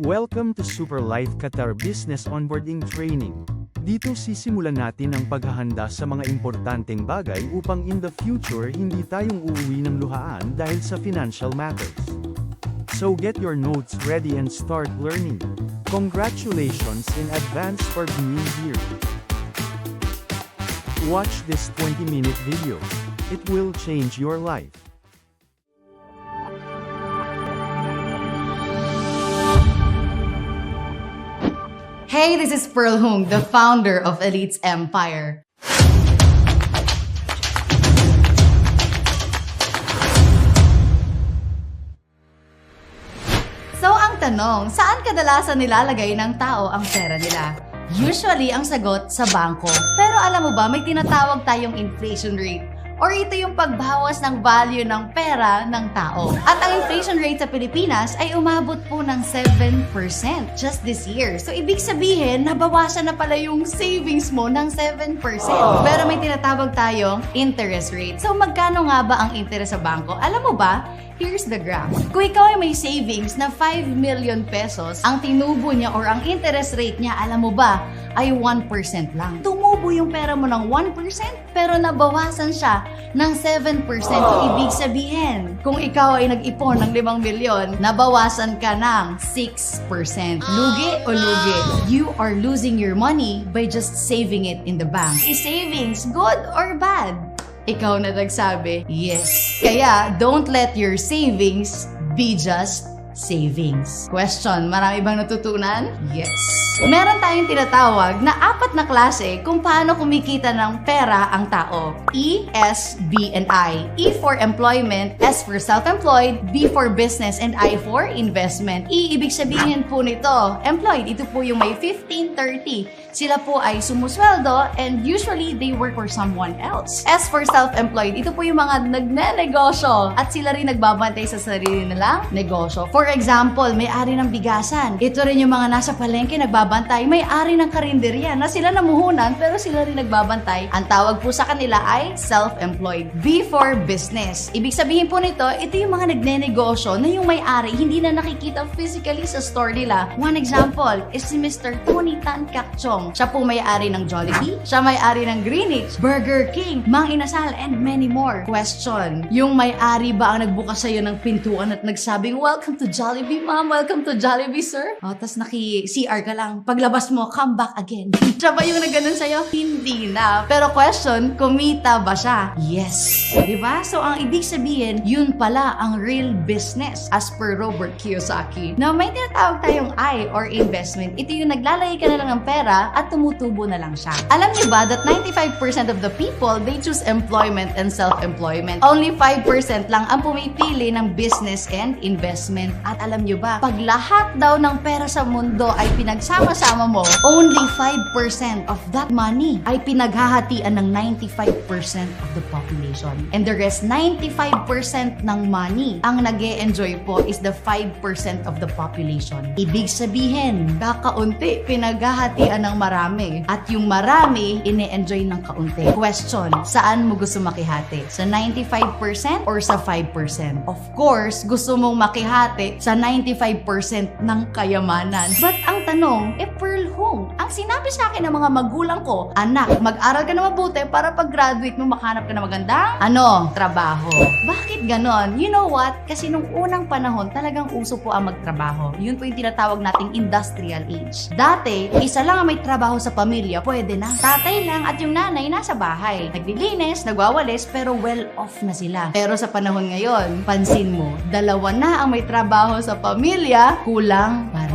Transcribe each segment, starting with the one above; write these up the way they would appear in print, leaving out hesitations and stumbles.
Welcome to Super Life Qatar Business Onboarding Training. Dito sisimulan natin ang paghahanda sa mga importanteng bagay upang in the future hindi tayong uuwi ng luhaan dahil sa financial matters. So get your notes ready and start learning. Congratulations in advance for being here. Watch this 20-minute video. It will change your life. Hey, this is Pearl Hung, the founder of Elites Empire. So, ang tanong, saan kadalasan nilalagay ng tao ang pera nila? Usually, ang sagot sa bangko. Pero alam mo ba, may tinatawag tayong inflation rate. Or ito yung pagbawas ng value ng pera ng tao. At ang inflation rate sa Pilipinas ay umabot po ng 7% just this year. So, ibig sabihin, nabawasan na pala yung savings mo ng 7%. Pero may tinatawag tayong interest rate. So, magkano nga ba ang interest sa bangko? Alam mo ba? Here's the graph. Kung ikaw ay may savings na 5 million pesos, ang tinubo niya or ang interest rate niya, alam mo ba, ay 1% lang. Tumubo yung pera mo ng 1%, pero nabawasan siya ng 7%. So, ibig sabihin, kung ikaw ay nag-ipon ng 5 milyon, nabawasan ka ng 6%. Lugi o lugi? You are losing your money by just saving it in the bank. Is savings good or bad? Ikaw na nagsabi, yes. Kaya, don't let your savings be just savings. Question, marami bang natutunan? Yes. Meron tayong tinatawag na 4 na klase kung paano kumikita ng pera ang tao. E, S, B, and I. E for employment, S for self-employed, B for business, and I for investment. E, ibig sabihin po nito, employed, ito po yung may 15-30. Sila po ay sumusweldo and usually they work for someone else. S for self-employed, ito po yung mga nagne-negosyo at sila rin nagbabantay sa sarili nilang negosyo. For example, may-ari ng bigasan. Ito rin yung mga nasa palengke nagbabantay, may-ari ng karinderya na sila namuhunan pero sila rin nagbabantay. Ang tawag po sa kanila ay self-employed. B for business. Ibig sabihin po nito, ito yung mga nagne-negosyo na yung may-ari hindi na nakikita physically sa store nila. One example is si Mr. Tony Tan Cakchong. Siya po may-ari ng Jollibee, siya may-ari ng Greenwich, Burger King, Mang Inasal, and many more. Question, yung may-ari ba ang nagbukas sa'yo ng pintuan at nagsabing, "Welcome to Jollibee, ma'am. Welcome to Jollibee, sir." O, tas naki-CR ka lang. Paglabas mo, come back again. Siya ba yung nagganon sa'yo? Hindi na. Pero question, kumita ba siya? Yes. Diba? So, ang ibig sabihin, yun pala ang real business as per Robert Kiyosaki. Now, may tinatawag tayong I or investment. Ito yung naglalagay ka na lang ng pera at tumutubo na lang siya. Alam niyo ba that 95% of the people, they choose employment and self-employment. Only 5% lang ang pumipili ng business and investment. At alam niyo ba, pag lahat daw ng pera sa mundo ay pinagsama-sama mo, only 5% of that money ay pinaghahatian ng 95% of the population. And the rest, 95% ng money ang nag-e-enjoy po is the 5% of the population. Ibig sabihin, kakaunti pinaghahatian ng marami. At yung marami, ine-enjoy ng kaunti. Question, saan mo gusto makihati? Sa 95% or sa 5%? Of course, gusto mong makihati sa 95% ng kayamanan. But ang tanong, Pearl Hung, ang sinabi sa akin ng mga magulang ko, anak, mag-aral ka na mabuti para pag-graduate mo makahanap ka na magandang, trabaho. Bakit ganon? You know what? Kasi nung unang panahon, talagang uso po ang magtrabaho. Yun po yung tinatawag nating industrial age. Dati, isa lang ang may trabaho sa pamilya, pwede na. Tatay lang at yung nanay nasa bahay. Naglilinis, nagwawalis, pero well off na sila. Pero sa panahon ngayon, pansin mo, 2 na ang may trabaho sa pamilya, kulang pa rin.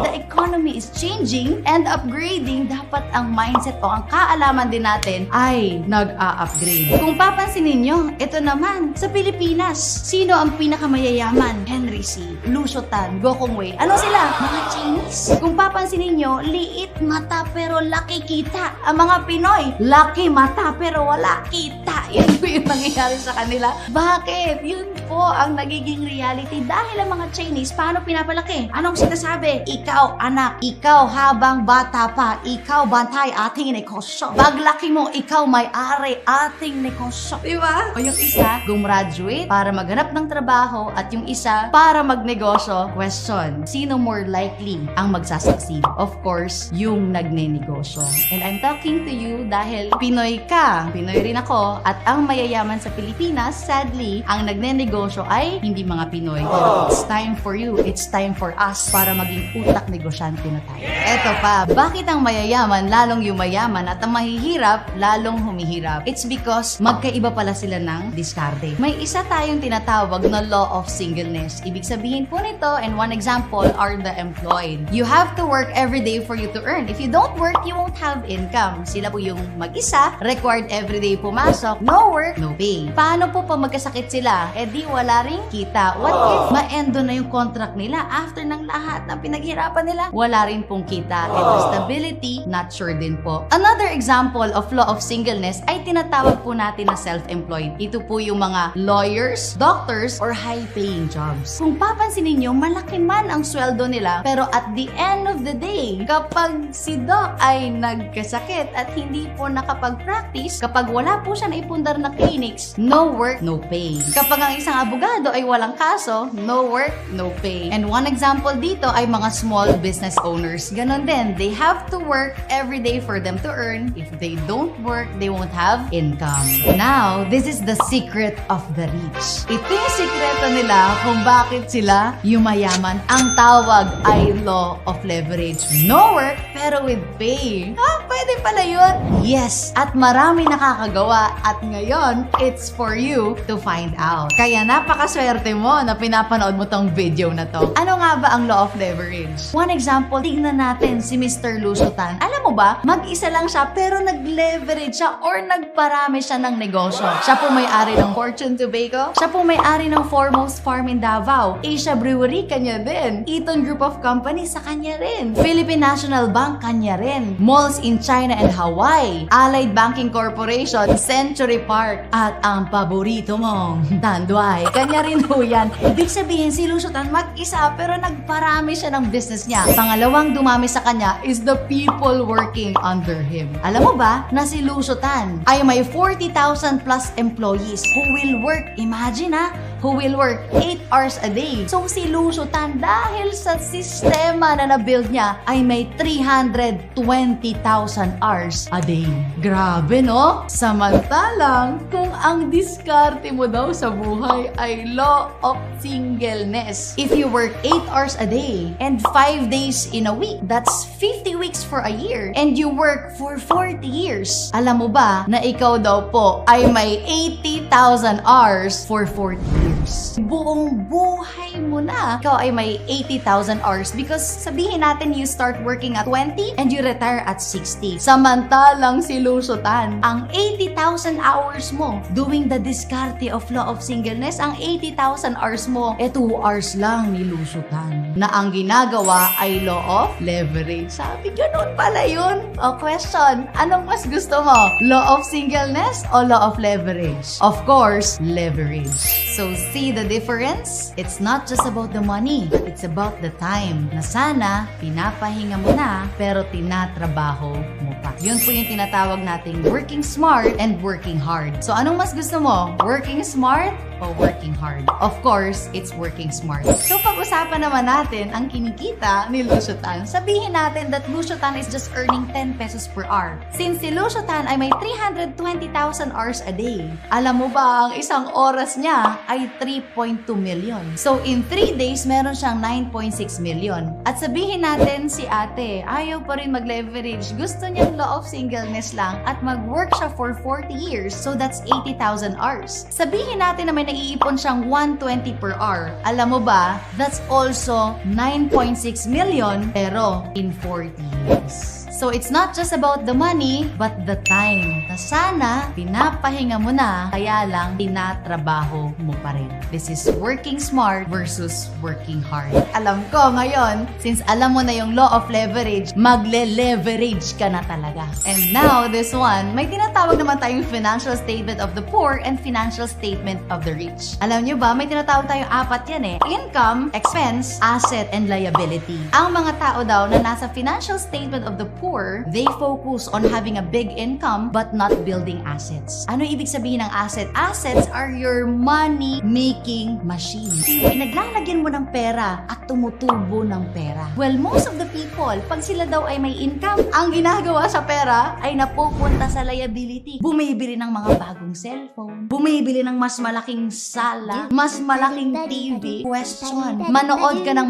The economy is changing and upgrading. Dapat ang mindset o ang kaalaman din natin ay nag-a-upgrade. Kung papansinin nyo, ito naman, sa Pilipinas, sino ang pinakamayayaman? Henry C., Lucio Tan, Gokong Wei. Ano sila? Mga Chinese. Kung papansinin nyo, liit mata pero laki kita. Ang mga Pinoy, laki mata pero wala kita. Yan po yung nangyayari sa kanila. Bakit? Yun po po ang nagiging reality dahil ang mga Chinese, paano pinapalaki? Anong sinasabi? Ikaw, anak, ikaw habang bata pa, ikaw bantay ating negosyo. Paglaki mo, ikaw may-ari ating negosyo. Diba? O yung isa, gumraduate para maghanap ng trabaho at yung isa, para magnegosyo. Question, sino more likely ang magsasucceed? Of course, yung nagnenegosyo. And I'm talking to you dahil Pinoy ka. Pinoy rin ako. At ang mayayaman sa Pilipinas, sadly, ang nagnenegosyo ay hindi mga Pinoy. Pero it's time for you. It's time for us para maging utak negosyante na tayo. Eto pa, bakit ang mayayaman lalong yumayaman at ang mahihirap lalong humihirap? It's because magkaiba pala sila ng diskarte. May isa tayong tinatawag na law of singleness. Ibig sabihin po nito, and one example are the employed. You have to work every day for you to earn. If you don't work, you won't have income. Sila po yung mag-isa, required everyday pumasok, no work, no pay. Paano po pag magkasakit sila? Eh di wala ring kita. What if ma-endo na yung contract nila after ng lahat ng pinaghirapan nila? Wala rin pong kita. And the stability, not sure din po. Another example of law of singleness ay tinatawag po natin na self-employed. Ito po yung mga lawyers, doctors, or high-paying jobs. Kung papansinin nyo, malaki man ang sweldo nila, pero at the end of the day, kapag si doc ay nagkasakit at hindi po nakapag-practice, kapag wala po siya naipundar na clinics, no work, no pay. Kapag ang isang abogado ay walang kaso, no work, no pay. And one example dito ay mga small business owners. Ganon din, they have to work every day for them to earn. If they don't work, they won't have income. Now, this is the secret of the rich. Ito yung sikreto nila kung bakit sila yumayaman. Ang tawag ay law of leverage. No work, pero with pay. Pwede pala yun? Yes, at marami nakakagawa at ngayon, it's for you to find out. Kaya napakaswerte mo na pinapanood mo tong video na to. Ano nga ba ang law of leverage? One example, tignan natin si Mr. Lusutan. Alam mo ba, mag-isa lang siya pero nag-leverage siya or nagparami siya ng negosyo. Siya po may-ari ng Fortune Tobacco. Siya po may-ari ng Foremost Farm in Davao. Asia Brewery, kanya din. Eaton Group of Companies, sa kanya rin. Philippine National Bank, kanya rin. Malls in China and Hawaii. Allied Banking Corporation, Century Park. At ang paborito mong Tanduay, kanya rin po yan. Ibig sabihin, si Lusutan mag-isa pero nagparami siya ng business niya. Pangalawang dumami sa kanya is the people working under him. Alam mo ba na si Lusutan ay may 40,000 plus employees who will work, imagine who will work 8 hours a day. So si Lusutan, dahil sa sistema na na-build niya, ay may 320,000 hours a day. Grabe, no? Samantalang, kung ang diskarte mo daw sa buhay ay law of singleness. If you work 8 hours a day and 5 days in a week, that's 50 weeks for a year. And you work for 40 years. Alam mo ba na ikaw daw po ay may 80,000 hours for 40 years? Buong buhay mo na. Ikaw ay may 80,000 hours because sabihin natin you start working at 20 and you retire at 60. Samantalang si Lusutan, ang 80,000 hours mo doing the diskarte of law of singleness, ang 80,000 hours mo, 2 hours lang ni Lusutan. Na ang ginagawa ay law of leverage. Sabi, ganun pala yun. O question, anong mas gusto mo? Law of singleness o law of leverage? Of course, leverage. So see the difference? It's not just about the money. It's about the time na sana pinapahinga mo na pero tinatrabaho mo pa. Yun po yung tinatawag nating working smart and working hard. So anong mas gusto mo? Working smart o working hard? Of course, it's working smart. So pag-usapan naman natin ang kinikita ni Lusutan. Sabihin natin that Lusutan is just earning 10 pesos per hour. Since si Lusutan ay may 320,000 hours a day, alam mo ba ang isang oras niya ay 3.2 million. So in 3 days, meron siyang 9.6 million. At sabihin natin si ate, ayaw pa rin mag-leverage. Gusto niyang law of singleness lang at mag-work siya for 40 years. So that's 80,000 hours. Sabihin natin na may naiipon siyang 120 per hour. Alam mo ba, that's also 9.6 million pero in 40 years. So it's not just about the money, but the time. Na sana, pinapahinga mo na, kaya lang tinatrabaho mo pa rin. This is working smart versus working hard. Alam ko ngayon, since alam mo na yung law of leverage, magle-leverage ka na talaga. And now, this one, may tinatawag naman tayong financial statement of the poor and financial statement of the rich. Alam nyo ba, may tinatawag tayong apat yan eh. Income, expense, asset, and liability. Ang mga tao daw na nasa financial statement of the poor, they focus on having a big income but not building assets. Ano ibig sabihin ng asset? Assets are your money-making machine. Yung pinaglalagyan mo ng pera at tumutubo ng pera. Well, most of the people, pag sila daw ay may income, ang ginagawa sa pera ay napupunta sa liability. Bumibili ng mga bagong cellphone, bumibili ng mas malaking sala, mas malaking TV. Question, manood ka ng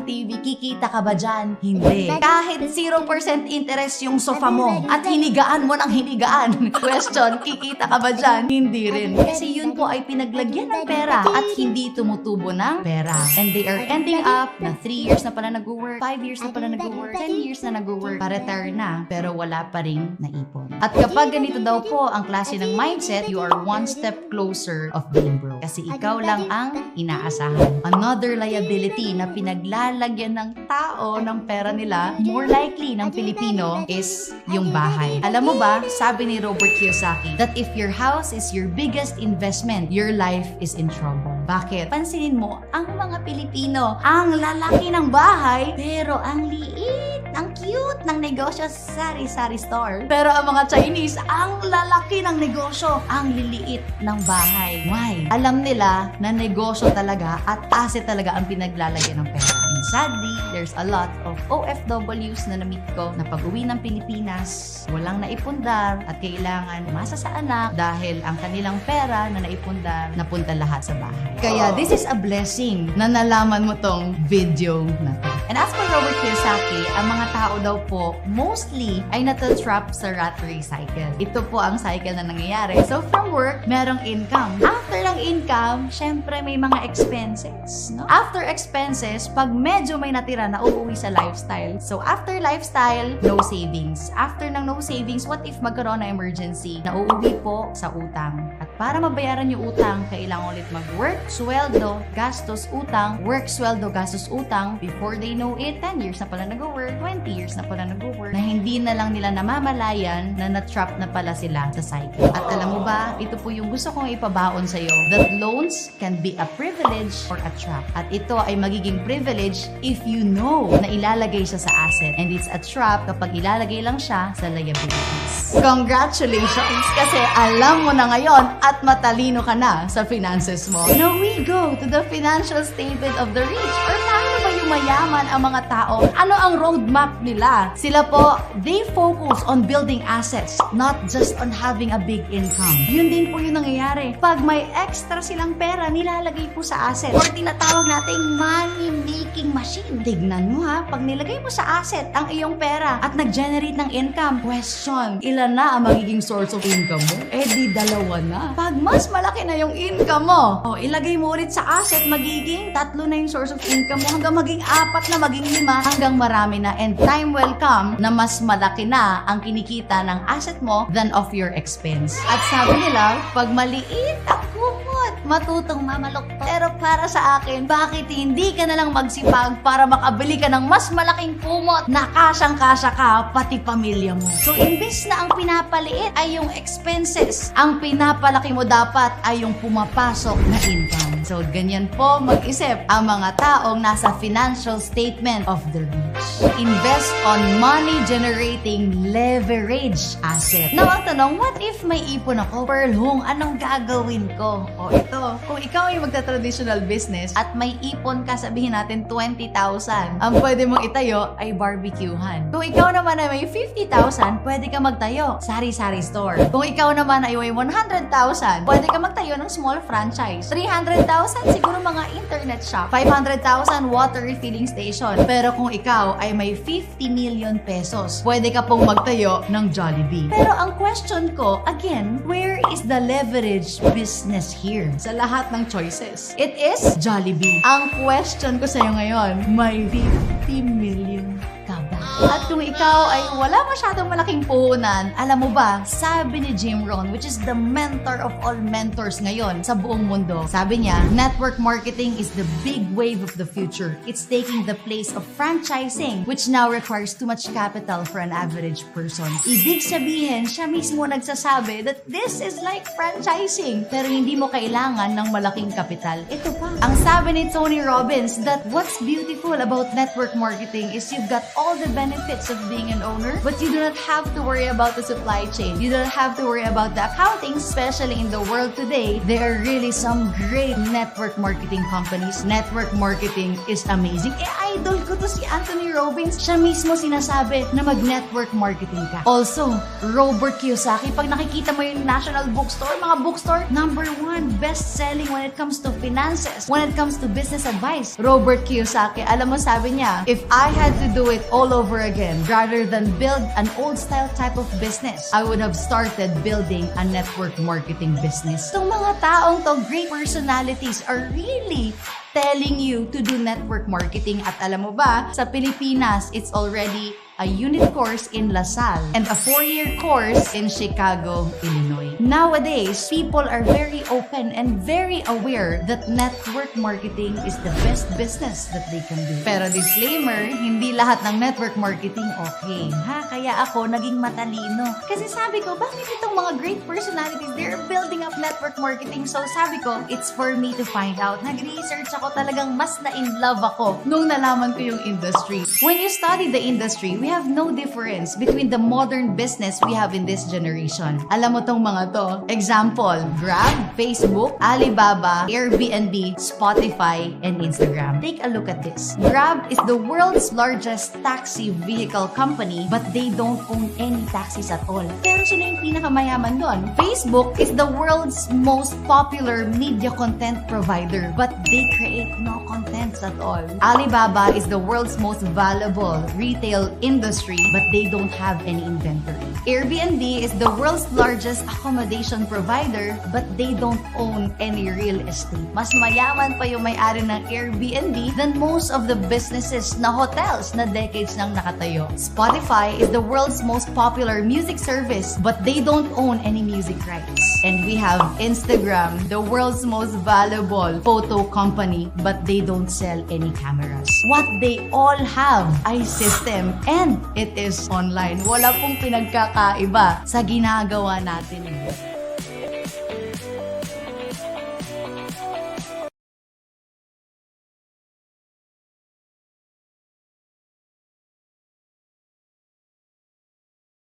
TV, kikita ka ba dyan? Hindi. Kahit 0% interest yung sofa mo at hinigaan mo ng hinigaan. Question, kikita ka ba dyan? Hindi rin. Kasi yun po ay pinaglagyan ng pera at hindi tumutubo ng pera. And they are ending up na 3 years na pala nag-work, 5 years na pala nag-work, 10 years na nag-work, pa-retire na, pero wala pa rin naipon. At kapag ganito daw po ang klase ng mindset, you are one step closer of being broke. Kasi ikaw lang ang inaasahan. Another liability na pinaglalagyan ng tao ng pera nila, more likely ng Pilipino, is yung bahay. Alam mo ba, sabi ni Robert Kiyosaki, that if your house is your biggest investment, your life is in trouble. Bakit? Pansinin mo, ang mga Pilipino, ang lalaki ng bahay, pero ang liit, ang cute ng negosyo sa sari-sari store. Pero ang mga Chinese, ang lalaki ng negosyo, ang liliit ng bahay. Why? Alam nila na negosyo talaga at asset talaga ang pinaglalagyan ng pera. And sadly, there's a lot of OFWs na na-meet ko na pag-uwi ng Pilipinas, walang naipundar at kailangan umasa sa anak dahil ang kanilang pera na naipundar napunta lahat sa bahay. Kaya this is a blessing na nalaman mo tong video na to. And as for Robert Kiyosaki, ang mga tao daw po mostly ay natatrap sa rat race cycle. Ito po ang cycle na nangyayari. So from work, merong income. After ng income, syempre may mga expenses. No? After expenses, pag medyo may natira na uuwi sa lifestyle. So after lifestyle, no savings. After ng no savings, what if magkaroon na emergency? Nauuwi po sa utang. At para mabayaran yung utang, kailangan ulit mag-work, sweldo, gastos, utang, work, sweldo, gastos, utang. Before they know it, 10 years na pala nag-work, 20 years na pala nag-work, na hindi na lang nila namamalayan na na-trap na pala sila sa cycle. At alam mo ba, ito po yung gusto kong ipabaon sa'yo, that loans can be a privilege or a trap. At ito ay magiging privilege if you know na ilalagay siya sa asset. And it's a trap kapag ilalagay lang siya sa liabilities. Congratulations! Kasi alam mo na ngayon at matalino ka na sa finances mo. Now we go to the financial statement of the rich. Or paano ba yung mayaman ang mga tao? Ano ang roadmap nila? Sila po, they focus on building assets, not just on having a big income. Yun din po yung nangyayari. Pag may extra silang pera, nilalagay po sa asset. Or tinatawag nating money-making machine. Tignan mo ha, pag nilagay mo sa asset ang iyong pera at nag-generate ng income, question, ilan na ang magiging source of income mo? Eh di dalawa na. Pag mas malaki na yung income mo, o ilagay mo ulit sa asset, magiging 3 na yung source of income mo, hanggang maging 4 na, maging 5, hanggang marami na. And time will come na mas malaki na ang kinikita ng asset mo than of your expense. At sabi nila, pag maliit at kumot, matutong mamalukto. Pero para sa akin, bakit hindi ka na lang magsipag para makabili ka ng mas malaking kumot na kasyang-kasya ka, pati pamilya mo? So, imbis na ang pinapaliit ay yung expenses, ang pinapalaki mo dapat ay yung pumapasok na income. So, ganyan po mag-isip ang mga taong nasa financial statement of the rich. Invest on money-generating leverage asset. Now, ang tanong, what if may ipon ako? Pearl Hung, anong gagawin ko? O ito, kung ikaw ay magta-traditional business at may ipon ka, sabihin natin 20,000, ang pwede mong itayo ay barbecuehan. Kung ikaw naman ay may 50,000, pwede ka magtayo sari-sari store. Kung ikaw naman ay may 100,000, pwede ka magtayo ng small franchise. 300,000, siguro mga internet shop. 500,000, water refilling station. Pero kung ikaw ay may 50 million pesos, pwede ka pong magtayo ng Jollibee. Pero ang question ko, again, where is the leverage business here? Sa lahat ng choices, it is Jollibee. Ang question ko sa'yo ngayon, may 50 million ka ba? At kung ikaw ay wala masyadong malaking puhunan, alam mo ba, sabi ni Jim Rohn, which is the mentor of all mentors ngayon sa buong mundo, sabi niya, network marketing is the big wave of the future. It's taking the place of franchising, which now requires too much capital for an average person. Ibig sabihin, siya mismo nagsasabi that this is like franchising, pero hindi mo kailangan ng malaking kapital. Ito pa. Ang sabi ni Tony Robbins that what's beautiful about network marketing is you've got all the benefits of being an owner, but you do not have to worry about the supply chain. You don't have to worry about the accounting, especially in the world today. There are really some great network marketing companies. Network marketing is amazing. Idol ko to si Anthony Robbins. Siya mismo sinasabi na mag-network marketing ka. Also, Robert Kiyosaki, pag nakikita mo yung National Bookstore, mga bookstore, #1 best-selling when it comes to finances, when it comes to business advice. Robert Kiyosaki, alam mo sabi niya, if I had to do it all over again, rather than build an old-style type of business, I would have started building a network marketing business. Itong mga taong to, great personalities, are really telling you to do network marketing. At alam mo ba, sa Pilipinas, it's already a unit course in LaSalle and a 4-year course in Chicago, Illinois. Nowadays, people are very open and very aware that network marketing is the best business that they can do. Pero disclaimer, hindi lahat ng network marketing okay. Kaya ako naging matalino. Kasi sabi ko, bakit itong mga great personalities, they're building up network marketing. So sabi ko, it's for me to find out. Nag-research ako, talagang mas na-in-love ako nung nalaman ko yung industry. When you study the industry, we have no difference between the modern business we have in this generation. Alam mo tong mga to. Example, Grab, Facebook, Alibaba, Airbnb, Spotify, and Instagram. Take a look at this. Grab is the world's largest taxi vehicle company, but they don't own any taxis at all. Pero sino yung pinakamayaman doon? Facebook is the world's most popular media content provider, but they create no contents at all. Alibaba is the world's most valuable retail industry, but they don't have any inventory. Airbnb is the world's largest accommodation provider, but they don't own any real estate. Mas mayaman pa yung may-ari ng Airbnb than most of the businesses na hotels na decades nang nakatayo. Spotify is the world's most popular music service, but they don't own any music rights. And we have Instagram, the world's most valuable photo company, but they don't sell any cameras. What they all have ay system, and it is online. Wala pong pinagkakaiba sa ginagawa natin.